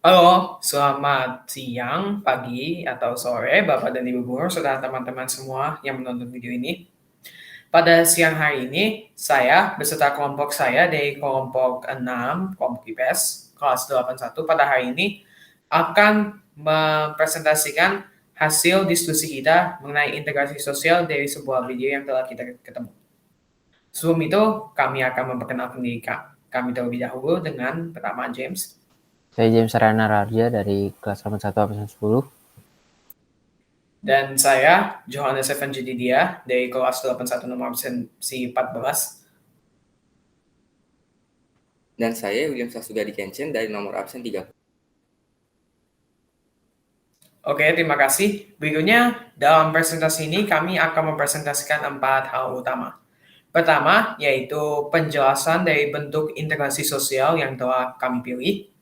Halo, selamat siang, pagi, atau sore, Bapak dan Ibu guru, serta teman-teman semua yang menonton video ini. Pada siang hari ini, saya beserta kelompok saya dari kelompok 6, kelompok IPS, kelas 81 pada hari ini akan mempresentasikan hasil diskusi kita mengenai integrasi sosial dari sebuah video yang telah kita ketemu. Sebelum itu, kami akan memperkenalkan diri kami terlebih dahulu dengan pertama James. Saya James Rana Rarja dari kelas 81 absen 10. Dan saya, Johannes Evan Judidia, dari kelas 81 nomor absensi 14. Dan saya William Sasugadi Kenchen dari nomor absen 30. Oke, terima kasih. Berikutnya, dalam presentasi ini kami akan mempresentasikan 4 hal utama. Pertama, yaitu penjelasan dari bentuk integrasi sosial yang telah kami pilih.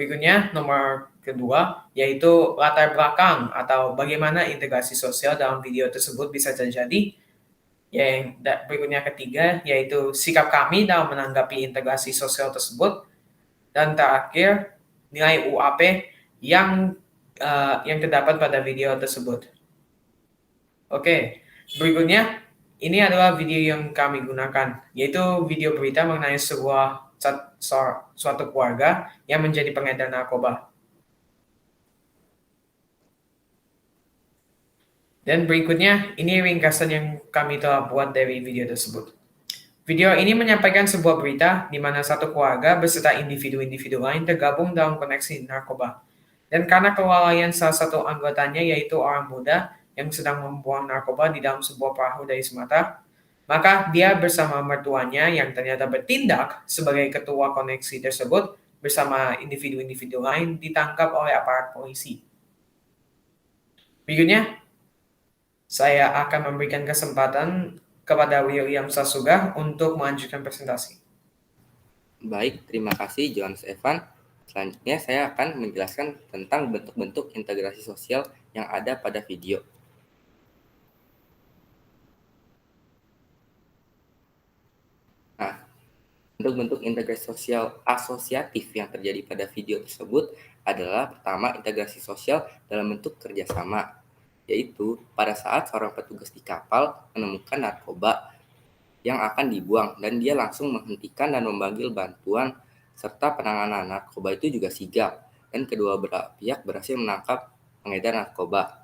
Berikutnya, nomor kedua, yaitu latar belakang atau bagaimana integrasi sosial dalam video tersebut bisa terjadi. Yang berikutnya ketiga, yaitu sikap kami dalam menanggapi integrasi sosial tersebut. Dan terakhir, nilai UAP yang terdapat pada video tersebut. Oke, berikutnya ini adalah video yang kami gunakan, yaitu video berita mengenai suatu keluarga yang menjadi pengedar narkoba. Dan berikutnya, ini ringkasan yang kami telah buat dari video tersebut. Video ini menyampaikan sebuah berita di mana satu keluarga beserta individu-individu lain tergabung dalam koneksi narkoba. Dan karena kelalaian salah satu anggotanya yaitu orang muda yang sedang membuang narkoba di dalam sebuah perahu dari Sumatera, maka dia bersama mertuanya yang ternyata bertindak sebagai ketua koneksi tersebut bersama individu-individu lain ditangkap oleh aparat polisi. Berikutnya, saya akan memberikan kesempatan kepada William Sasuga untuk melanjutkan presentasi. Baik, terima kasih Johannes Evan. Selanjutnya saya akan menjelaskan tentang bentuk-bentuk integrasi sosial yang ada pada video. Nah, bentuk-bentuk integrasi sosial asosiatif yang terjadi pada video tersebut adalah pertama integrasi sosial dalam bentuk kerjasama, yaitu pada saat seorang petugas di kapal menemukan narkoba yang akan dibuang dan dia langsung menghentikan dan memanggil bantuan serta penanganan narkoba itu juga sigap dan kedua belah pihak berhasil menangkap pengedar narkoba.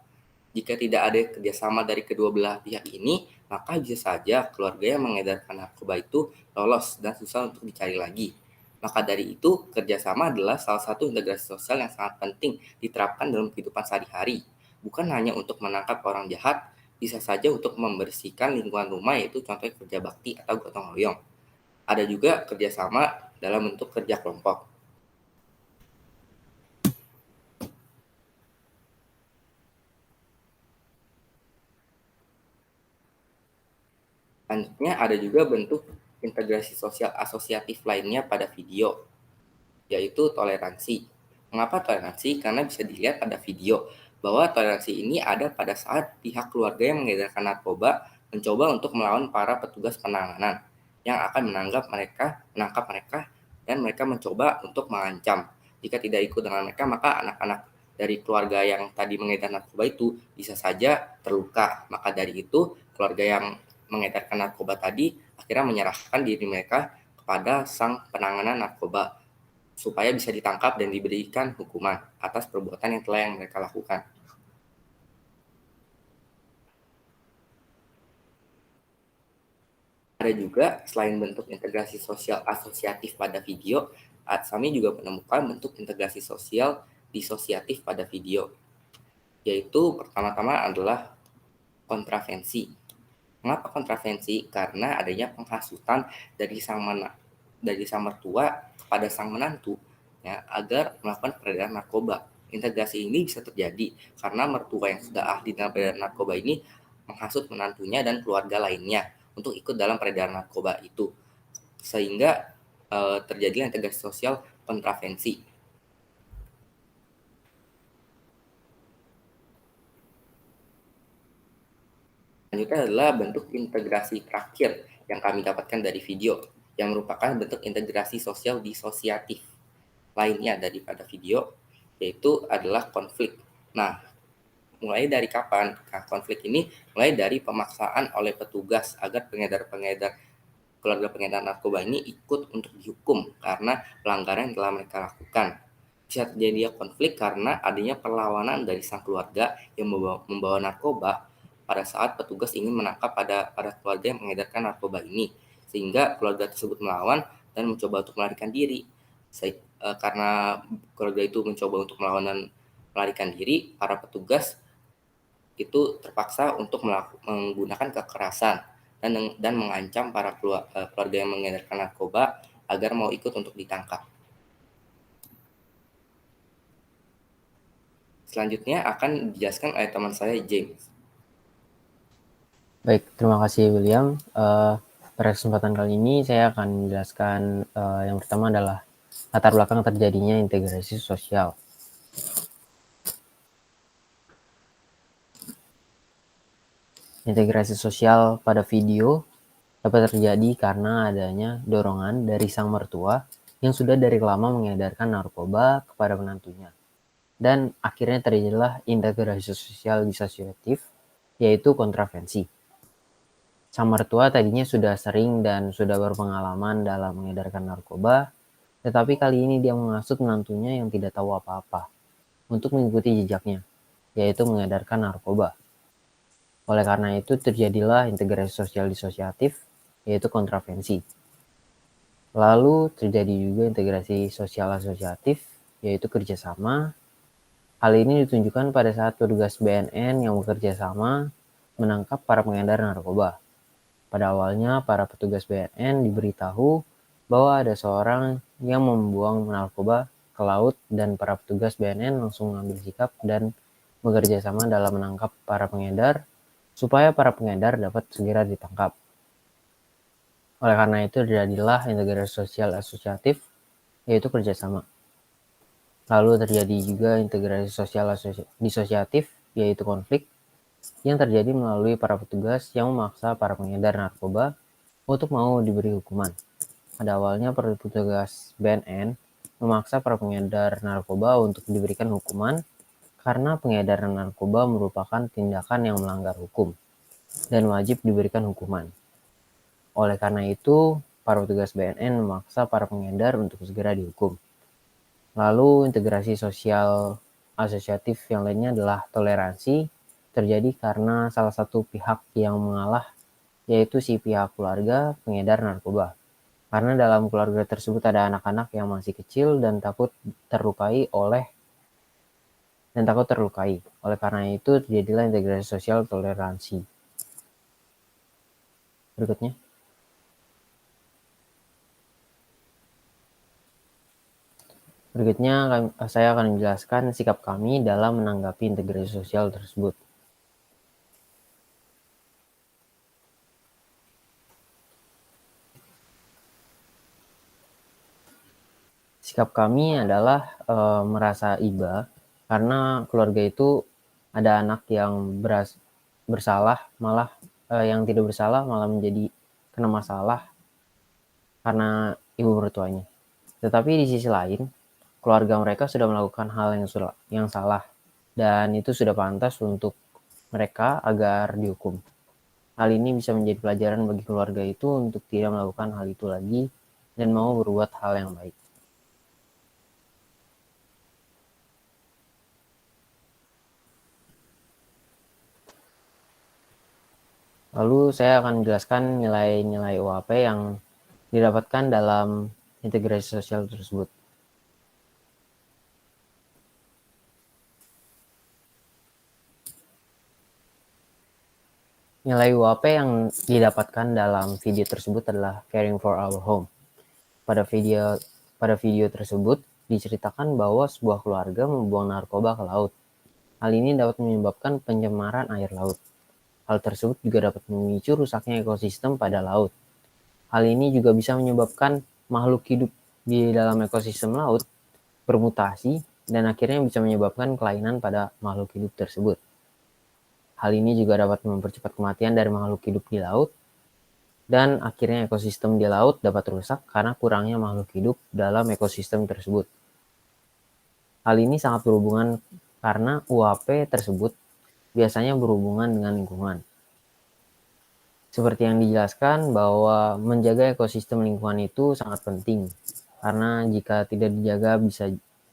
Jika tidak ada kerjasama dari kedua belah pihak ini, maka bisa saja keluarga yang mengedarkan narkoba itu lolos dan susah untuk dicari lagi. Maka dari itu, kerjasama adalah salah satu integrasi sosial yang sangat penting diterapkan dalam kehidupan sehari-hari. Bukan hanya untuk menangkap orang jahat, bisa saja untuk membersihkan lingkungan rumah yaitu contohnya kerja bakti atau gotong royong. Ada juga kerjasama dalam bentuk kerja kelompok. Selanjutnya ada juga bentuk integrasi sosial asosiatif lainnya pada video, yaitu toleransi. Mengapa toleransi? Karena bisa dilihat pada video bahwa toleransi ini ada pada saat pihak keluarga yang mengedarkan narkoba mencoba untuk melawan para petugas penanganan yang akan menangkap mereka, dan mereka mencoba untuk mengancam. Jika tidak ikut dengan mereka, maka anak-anak dari keluarga yang tadi mengedar narkoba itu bisa saja terluka. Maka dari itu, keluarga yang mengedarkan narkoba tadi akhirnya menyerahkan diri mereka kepada sang penanganan narkoba supaya bisa ditangkap dan diberikan hukuman atas perbuatan yang mereka lakukan. Ada juga selain bentuk integrasi sosial asosiatif pada video, kami juga menemukan bentuk integrasi sosial disosiatif pada video, yaitu pertama-tama adalah kontravensi. Mengapa kontravensi? Karena adanya penghasutan dari sang mertua kepada sang menantu ya, agar melakukan peredaran narkoba. Integrasi ini bisa terjadi karena mertua yang sudah ahli dalam peredaran narkoba ini menghasut menantunya dan keluarga lainnya untuk ikut dalam peredaran narkoba itu, sehingga terjadilah integrasi sosial kontravensi. Selanjutnya adalah bentuk integrasi terakhir yang kami dapatkan dari video, yang merupakan bentuk integrasi sosial disosiatif. lainnya daripada video, yaitu adalah konflik. Nah, mulai dari kapan? Nah, konflik ini mulai dari pemaksaan oleh petugas agar keluarga pengedar narkoba ini ikut untuk dihukum karena pelanggaran yang telah mereka lakukan. Bisa terjadi konflik karena adanya perlawanan dari sang keluarga yang membawa narkoba pada saat petugas ingin menangkap pada keluarga yang mengedarkan narkoba ini, sehingga keluarga tersebut melawan dan mencoba untuk melarikan diri. Karena keluarga itu mencoba untuk melawan dan melarikan diri, para petugas itu terpaksa untuk menggunakan kekerasan dan mengancam para keluarga yang mengedarkan narkoba agar mau ikut untuk ditangkap. Selanjutnya akan dijelaskan oleh teman saya James. Baik, terima kasih William. Pada kesempatan kali ini saya akan menjelaskan yang pertama adalah latar belakang terjadinya integrasi sosial. Integrasi sosial pada video dapat terjadi karena adanya dorongan dari sang mertua yang sudah dari lama mengedarkan narkoba kepada menantunya. Dan akhirnya terjadilah integrasi sosial disosiatif, yaitu kontravensi. Sang mertua tadinya sudah sering dan sudah berpengalaman dalam mengedarkan narkoba, tetapi kali ini dia menghasut menantunya yang tidak tahu apa-apa untuk mengikuti jejaknya, yaitu mengedarkan narkoba. Oleh karena itu terjadilah integrasi sosial disosiatif, yaitu kontravensi. Lalu terjadi juga integrasi sosial asosiatif, yaitu kerjasama. Hal ini ditunjukkan pada saat petugas BNN yang bekerja sama menangkap para pengedar narkoba. Pada awalnya, para petugas BNN diberitahu bahwa ada seorang yang membuang narkoba ke laut dan para petugas BNN langsung mengambil sikap dan bekerja sama dalam menangkap para pengedar supaya para pengedar dapat segera ditangkap. Oleh karena itu terjadilah integrasi sosial asosiatif, yaitu kerjasama. Lalu terjadi juga integrasi sosial disosiatif, yaitu konflik, yang terjadi melalui para petugas yang memaksa para pengedar narkoba untuk mau diberi hukuman. Pada awalnya petugas BNN memaksa para pengedar narkoba untuk diberikan hukuman karena pengedaran narkoba merupakan tindakan yang melanggar hukum dan wajib diberikan hukuman. Oleh karena itu, para petugas BNN memaksa para pengedar untuk segera dihukum. Lalu integrasi sosial asosiatif yang lainnya adalah toleransi, terjadi karena salah satu pihak yang mengalah, yaitu si pihak keluarga pengedar narkoba. Karena dalam keluarga tersebut ada anak-anak yang masih kecil dan takut terlukai. Oleh karena itu terjadilah integrasi sosial toleransi. Berikutnya. Saya akan menjelaskan sikap kami dalam menanggapi integrasi sosial tersebut. Sikap kami adalah merasa iba karena keluarga itu ada anak yang bersalah, malah yang tidak bersalah malah menjadi kena masalah karena ibu mertuanya. Tetapi di sisi lain, keluarga mereka sudah melakukan hal yang salah dan itu sudah pantas untuk mereka agar dihukum. Hal ini bisa menjadi pelajaran bagi keluarga itu untuk tidak melakukan hal itu lagi dan mau berbuat hal yang baik. Lalu saya akan menjelaskan nilai-nilai UAP yang didapatkan dalam integrasi sosial tersebut. Nilai UAP yang didapatkan dalam video tersebut adalah Caring for Our Home. Pada video tersebut diceritakan bahwa sebuah keluarga membuang narkoba ke laut. Hal ini dapat menyebabkan pencemaran air laut. Hal tersebut juga dapat memicu rusaknya ekosistem pada laut. Hal ini juga bisa menyebabkan makhluk hidup di dalam ekosistem laut bermutasi dan akhirnya bisa menyebabkan kelainan pada makhluk hidup tersebut. Hal ini juga dapat mempercepat kematian dari makhluk hidup di laut dan akhirnya ekosistem di laut dapat rusak karena kurangnya makhluk hidup dalam ekosistem tersebut. Hal ini sangat berhubungan karena UAP tersebut biasanya berhubungan dengan lingkungan. Seperti yang dijelaskan bahwa menjaga ekosistem lingkungan itu sangat penting, karena jika tidak dijaga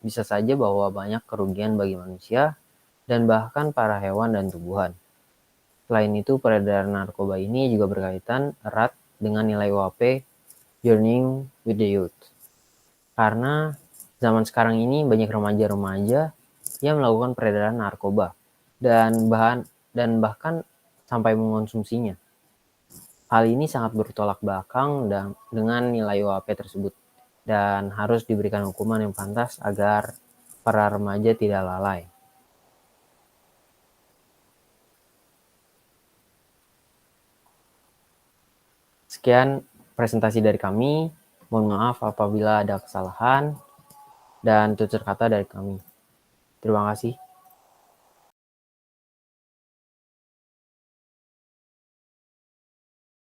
bisa saja bahwa banyak kerugian bagi manusia dan bahkan para hewan dan tumbuhan. Selain itu, peredaran narkoba ini juga berkaitan erat dengan nilai UAP Journeying with the Youth. Karena zaman sekarang ini banyak remaja-remaja yang melakukan peredaran narkoba dan bahkan sampai mengonsumsinya. Hal ini sangat bertolak belakang dengan nilai UAP tersebut dan harus diberikan hukuman yang pantas agar para remaja tidak lalai. Sekian presentasi dari kami. Mohon maaf apabila ada kesalahan dan tutur kata dari kami. Terima kasih.